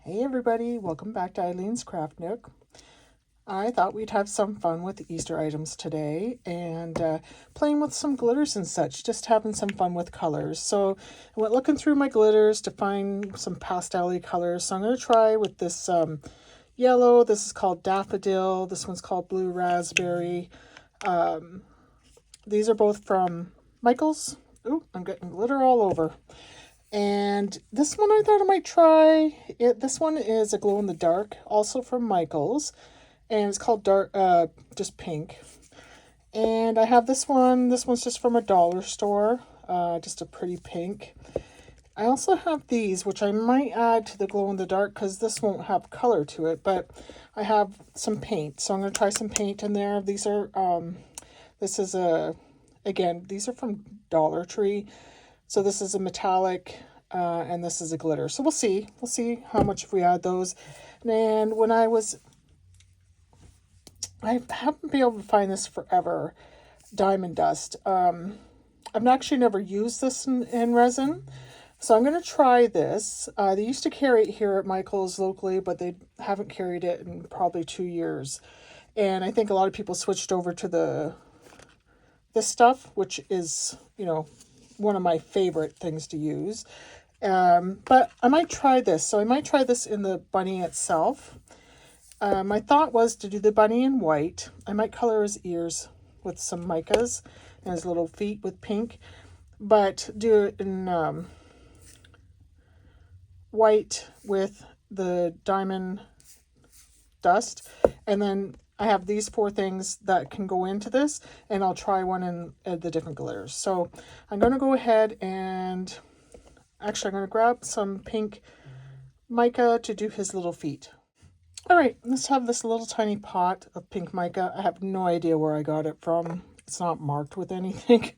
Hey everybody, welcome back to Eileen's Craft Nook. I thought we'd have some fun with the Easter items today and playing with some glitters and such, just having some fun with colors. So I went looking through my glitters to find some pastel-y colors. So I'm going to try with this yellow. This is called Daffodil. This one's called Blue Raspberry. These are both from Michael's. Ooh, I'm getting glitter all over. And this one I thought I might try. This one is a glow in the dark, also from Michael's, and it's called dark, just pink. And I have this one. This one's just from a dollar store, just a pretty pink. I also have these, which I might add to the glow in the dark because this won't have color to it. But I have some paint, so I'm gonna try some paint in there. These are, this is again, these are from Dollar Tree. So this is a metallic, and this is a glitter. So we'll see. We'll see how much if we add those. And when I haven't been able to find this forever, Diamond Dust. I've actually never used this in resin. So I'm going to try this. They used to carry it here at Michael's locally, but they haven't carried it in probably 2 years. And I think a lot of people switched over to this stuff, which is, one of my favorite things to use. But I might try this. So I might try this in the bunny itself. My thought was to do the bunny in white. I might color his ears with some micas and his little feet with pink. But do it in white with the diamond dust. And then I have these 4 things that can go into this, and I'll try one in the different glitters. So I'm going to go ahead and actually I'm going to grab some pink mica to do his little feet. All right, let's have this little tiny pot of pink mica. I have no idea where I got it from. It's not marked with anything.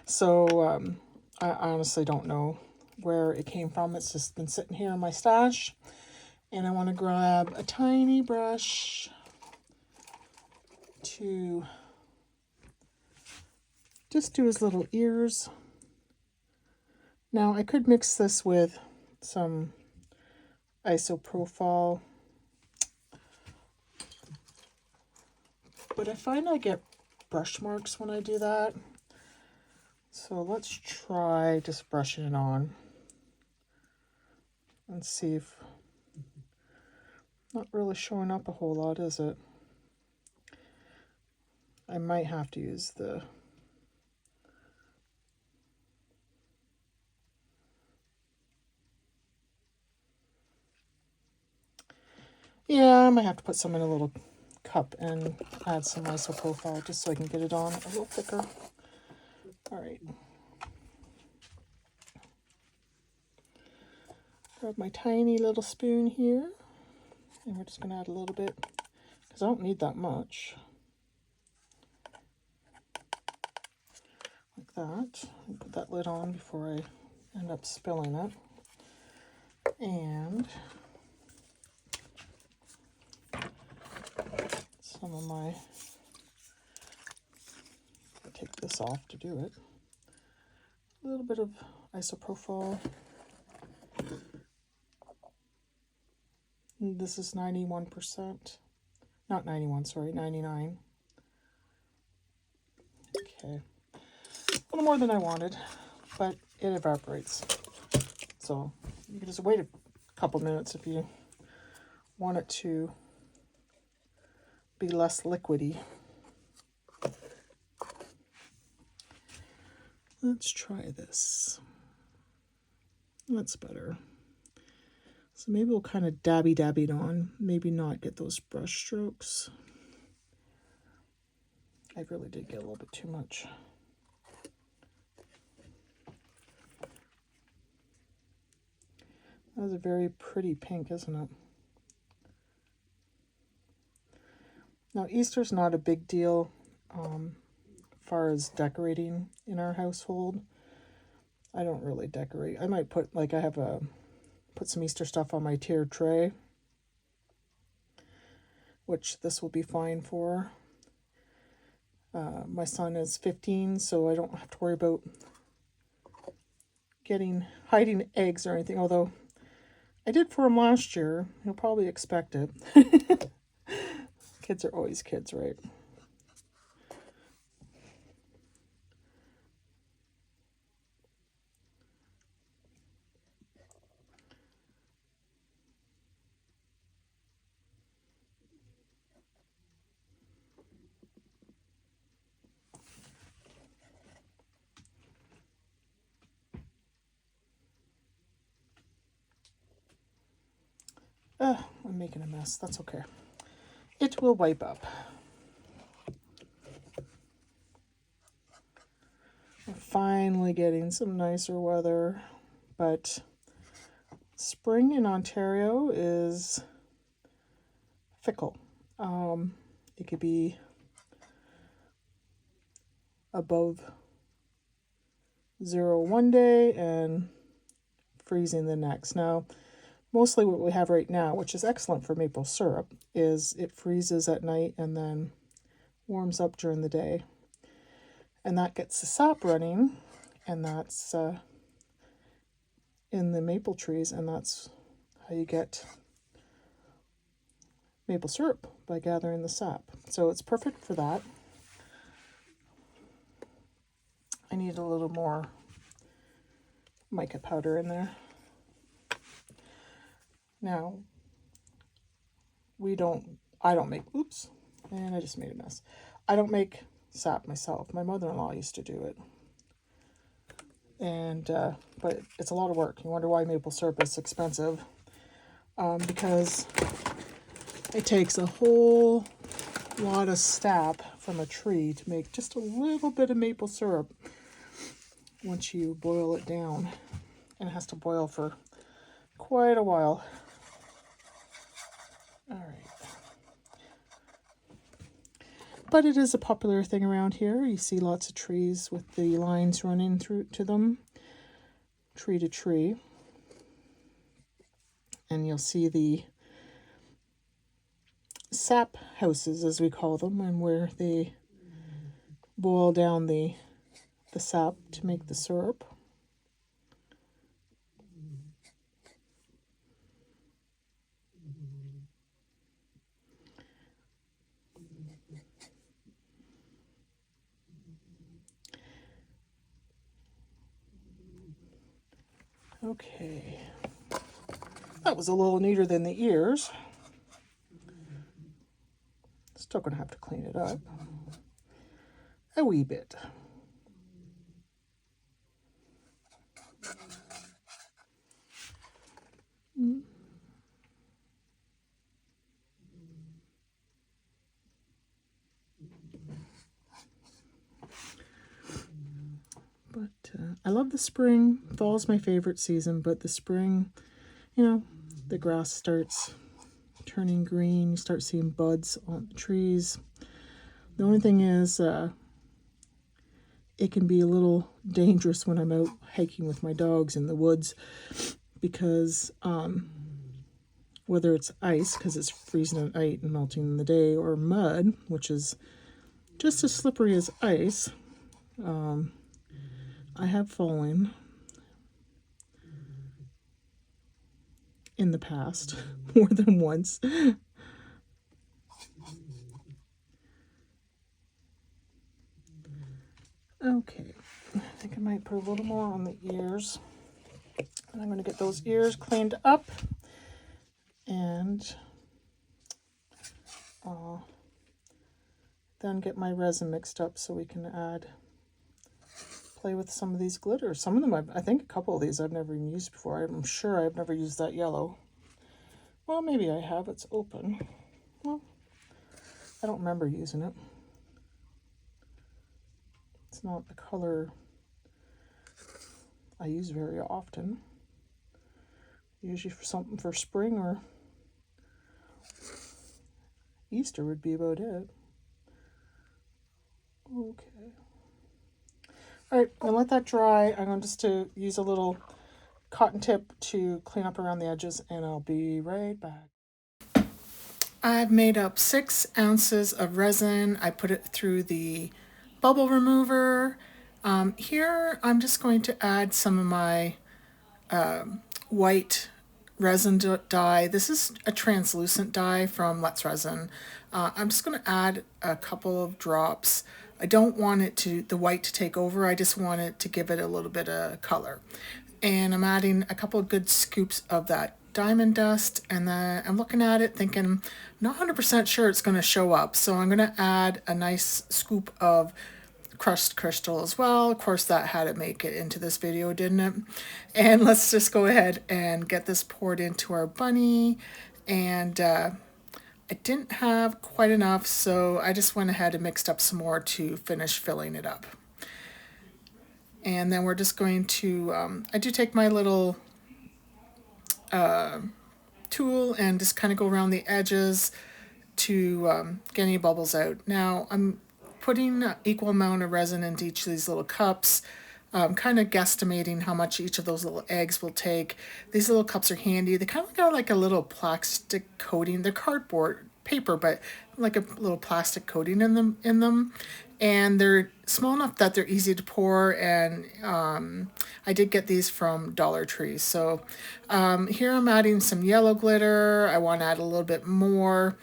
So I honestly don't know where it came from. It's just been sitting here in my stash. And I want to grab a tiny brush to just do his little ears. Now I could mix this with some isopropyl, but I find I get brush marks when I do that. So let's try just brushing it on and see if, not really showing up a whole lot, is it? I might have to use the I might have to put some in a little cup and add some isopropyl just so I can get it on a little thicker. All right. Grab my tiny little spoon here, and we're just going to add a little bit because I don't need that much. Like that. And put that lid on before I end up spilling it. And some of my, I'll take this off to do it. A little bit of isopropyl. This is 91%. Not 91, sorry, 99. Okay. A little more than I wanted, but it evaporates. So you can just wait a couple minutes if you want it to be less liquidy. Let's try this. That's better. So maybe we'll kind of dabby it on, maybe not get those brush strokes. I really did get a little bit too much. That was a very pretty pink, isn't it? Now, Easter's not a big deal as far as decorating in our household. I don't really decorate. I might put, like, I have put some Easter stuff on my tiered tray, which this will be fine for. My son is 15, so I don't have to worry about hiding eggs or anything, although I did for him last year. He'll probably expect it. Kids are always kids, right? I'm making a mess. That's okay. It will wipe up. We're finally getting some nicer weather, but spring in Ontario is fickle. It could be above 0 one day and freezing the next. Now, mostly what we have right now, which is excellent for maple syrup, is it freezes at night and then warms up during the day. And that gets the sap running, and that's in the maple trees, and that's how you get maple syrup, by gathering the sap. So it's perfect for that. I need a little more mica powder in there. Now, I don't make, oops, and I just made a mess. I don't make sap myself. My mother-in-law used to do it. And, but it's a lot of work. You wonder why maple syrup is expensive. Because it takes a whole lot of sap from a tree to make just a little bit of maple syrup once you boil it down. And it has to boil for quite a while. All right. But it is a popular thing around here. You see lots of trees with the lines running through to them, tree to tree. And you'll see the sap houses, as we call them, and where they boil down the sap to make the syrup. Okay, that was a little neater than the ears. Still gonna have to clean it up a wee bit. But I love the spring. Fall's my favorite season, but the spring, you know, the grass starts turning green. You start seeing buds on the trees. The only thing is, it can be a little dangerous when I'm out hiking with my dogs in the woods, because whether it's ice, because it's freezing at night and melting in the day, or mud, which is just as slippery as ice, I have fallen in the past more than once. Okay, I think I might put a little more on the ears. And I'm going to get those ears cleaned up, and then get my resin mixed up so we can play with some of these glitters. Some of them, I think a couple of these I've never even used before. I'm sure I've never used that yellow. Well, maybe I have. It's open. Well, I don't remember using it. It's not the color I use very often. Usually for something for spring or Easter would be about it. Okay. All right, I'm gonna let that dry. I'm going just to use a little cotton tip to clean up around the edges, and I'll be right back. I've made up 6 ounces of resin. I put it through the bubble remover. Here, I'm just going to add some of my white resin dye. This is a translucent dye from Let's Resin. I'm just going to add a couple of drops. I don't want it to the white to take over. I just want it to give it a little bit of color. And I'm adding a couple of good scoops of that diamond dust, and then I'm looking at it thinking, not 100% sure it's going to show up. So I'm going to add a nice scoop of crushed crystal as well. Of course, that had to make it into this video, didn't it? And let's just go ahead and get this poured into our bunny. And I didn't have quite enough, so I just went ahead and mixed up some more to finish filling it up. And then we're just going to, I do take my little tool and just kind of go around the edges to get any bubbles out. Now I'm putting an equal amount of resin into each of these little cups, kind of guesstimating how much each of those little eggs will take. These little cups are handy. They kind of got like a little plastic coating. They're cardboard paper, but like a little plastic coating in them. And they're small enough that they're easy to pour, and I did get these from Dollar Tree. So here I'm adding some yellow glitter. I want to add a little bit more.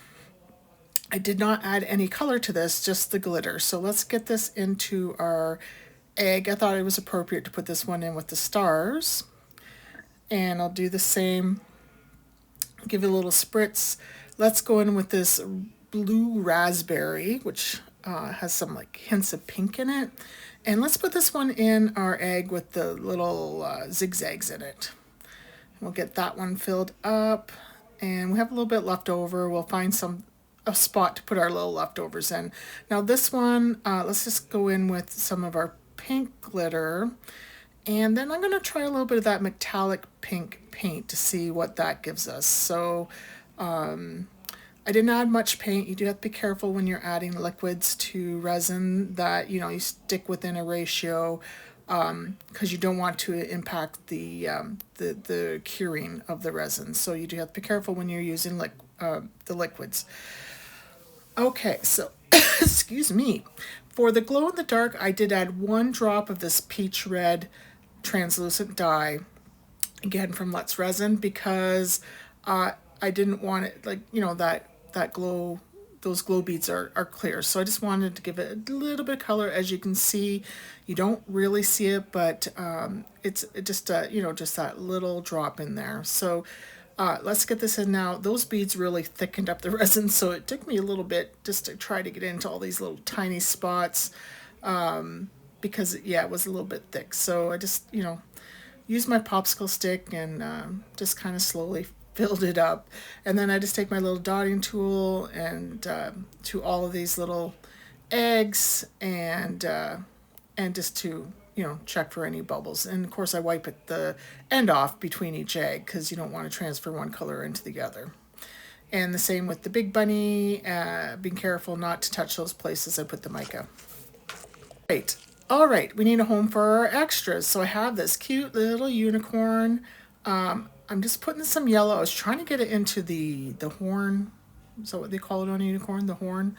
I did not add any color to this, just the glitter. So let's get this into our egg. I thought it was appropriate to put this one in with the stars. And I'll do the same, give it a little spritz. Let's go in with this blue raspberry, which has some like hints of pink in it. And let's put this one in our egg with the little zigzags in it. We'll get that one filled up, and we have a little bit left over. We'll find a spot to put our little leftovers in. Now this one, let's just go in with some of our pink glitter, and then I'm going to try a little bit of that metallic pink paint to see what that gives us. So I didn't add much paint. You do have to be careful when you're adding liquids to resin that, you know, you stick within a ratio, because you don't want to impact the curing of the resin. So you do have to be careful when you're using the liquids. Okay, so excuse me. For the glow in the dark, I did add 1 drop of this peach red translucent dye, again from Let's Resin, because I didn't want it, like, you know, that glow, those glow beads are clear. So I just wanted to give it a little bit of color. As you can see, you don't really see it, but it's just, you know, just that little drop in there. So let's get this in now. Those beads really thickened up the resin, so it took me a little bit just to try to get into all these little tiny spots, because, yeah, it was a little bit thick. So I just, you know, used my popsicle stick and just kind of slowly filled it up. And then I just take my little dotting tool and to all of these little eggs, and just to, you know, check for any bubbles. And of course I wipe the end off between each egg, because you don't want to transfer one color into the other. And the same with the big bunny, being careful not to touch those places I put the mica. Right. All right, we need a home for our extras. So I have this cute little unicorn. I'm just putting some yellow. I was trying to get it into the horn. Is that what they call it on a unicorn? The horn.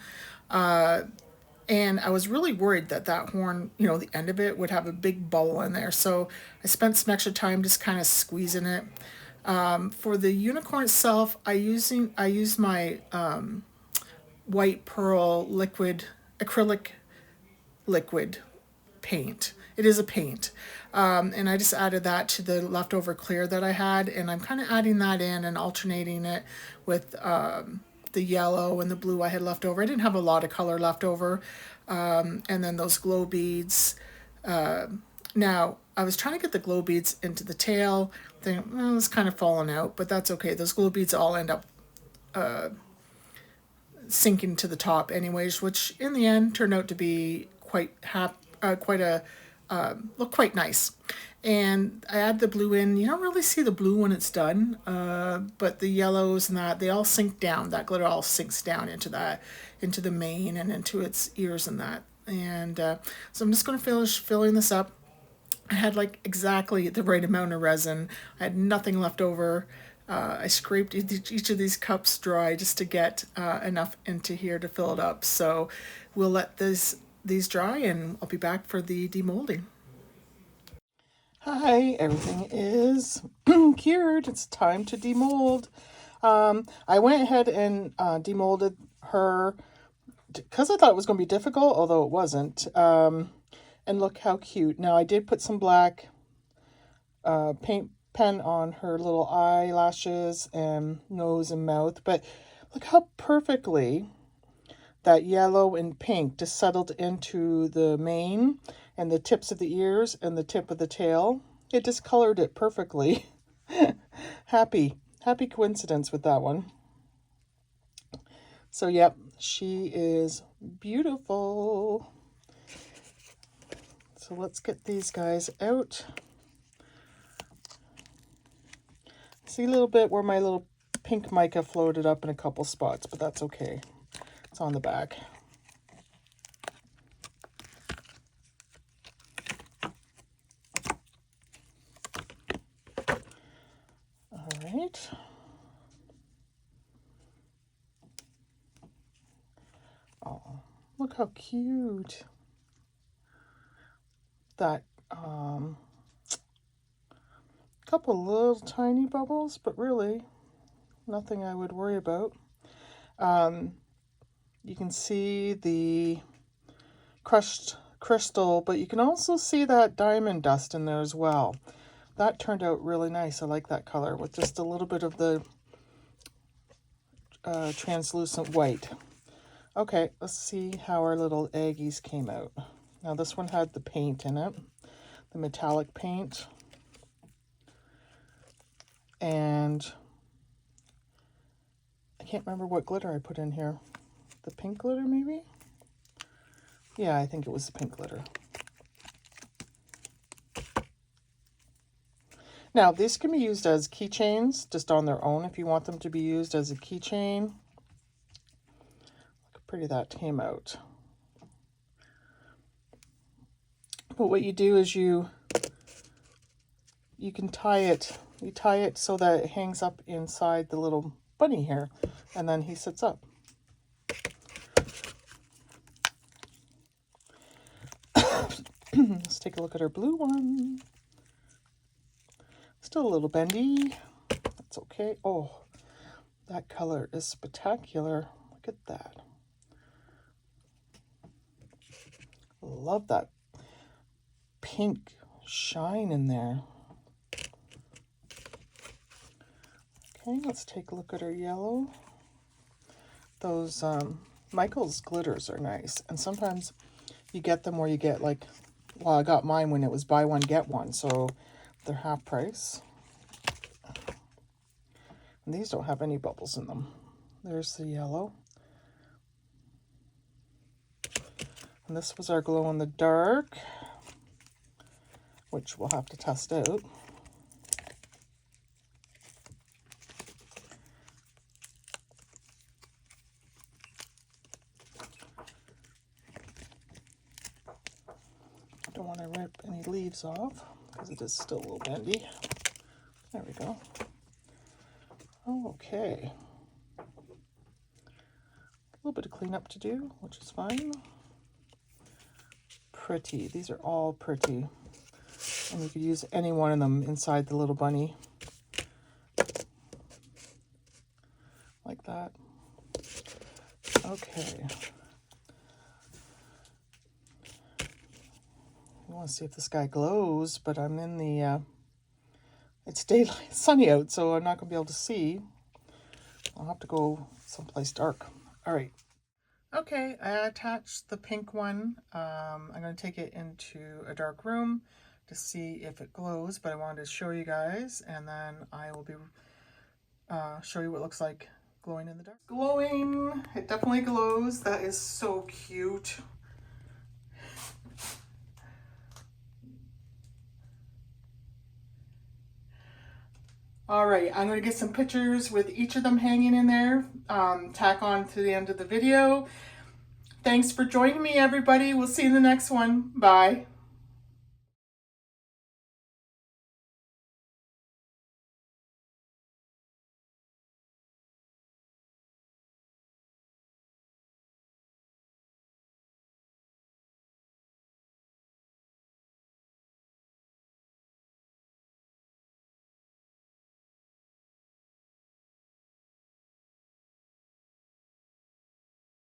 And I was really worried that horn, you know, the end of it would have a big bubble in there. So I spent some extra time just kind of squeezing it. For the unicorn itself, I use my white pearl acrylic liquid paint. It is a paint. And I just added that to the leftover clear that I had, and I'm kind of adding that in and alternating it with the yellow and the blue I had left over. I didn't have a lot of color left over. And then those glow beads. Now, I was trying to get the glow beads into the tail. Well, it's kind of falling out, but that's okay. Those glow beads all end up sinking to the top anyways, which in the end turned out to be look quite nice. And I add the blue in. You don't really see the blue when it's done, but the yellows and that, they all sink down. That glitter all sinks down into the mane and into its ears and that. And so I'm just going to finish filling this up. I had like exactly the right amount of resin. I had nothing left over. I scraped each of these cups dry just to get enough into here to fill it up. So we'll let these dry, and I'll be back for the demolding. Hi, everything is cured. It's time to demold. I went ahead and demolded her because I thought it was going to be difficult, although it wasn't. And look how cute. Now, I did put some black paint pen on her little eyelashes and nose and mouth, but look how perfectly that yellow and pink just settled into the mane and the tips of the ears and the tip of the tail. It just colored it perfectly. Happy coincidence with that one. So yep, she is beautiful. So let's get these guys out. See a little bit where my little pink mica floated up in a couple spots, but that's okay. It's on the back. All right. Oh, look how cute. That couple little tiny bubbles, but really nothing I would worry about. You can see the crushed crystal, but you can also see that diamond dust in there as well. That turned out really nice. I like that color with just a little bit of the translucent white. Okay, let's see how our little eggies came out. Now this one had the paint in it, the metallic paint. And I can't remember what glitter I put in here. The pink glitter maybe? Yeah, I think it was the pink glitter. Now, these can be used as keychains, just on their own if you want them to be used as a keychain. Look how pretty that came out. But what you do is you can tie it. You tie it so that it hangs up inside the little bunny here, and then he sits up. Let's take a look at our blue one. Still a little bendy. That's okay. Oh, that color is spectacular. Look at that. Love that pink shine in there. Okay, let's take a look at our yellow. Those Michael's glitters are nice. And sometimes you get them where you get like, well, I got mine when it was buy one, get one. So they're half price. And these don't have any bubbles in them. There's the yellow. And this was our glow in the dark, which we'll have to test out. I don't want to rip any leaves off because it is still a little bendy. There we go. Okay. A little bit of cleanup to do, which is fine. Pretty. These are all pretty. And you could use any one of them inside the little bunny. Like that. Okay. I want to see if this guy glows, but I'm in the, it's daylight, sunny out, so I'm not going to be able to see. I'll have to go someplace dark. All right. Okay, I attached the pink one. I'm going to take it into a dark room to see if it glows, but I wanted to show you guys, and then I will be show you what it looks like glowing in the dark. Glowing! It definitely glows. That is so cute. All right, I'm going to get some pictures with each of them hanging in there, tack on to the end of the video. Thanks for joining me, everybody. We'll see you in the next one. Bye.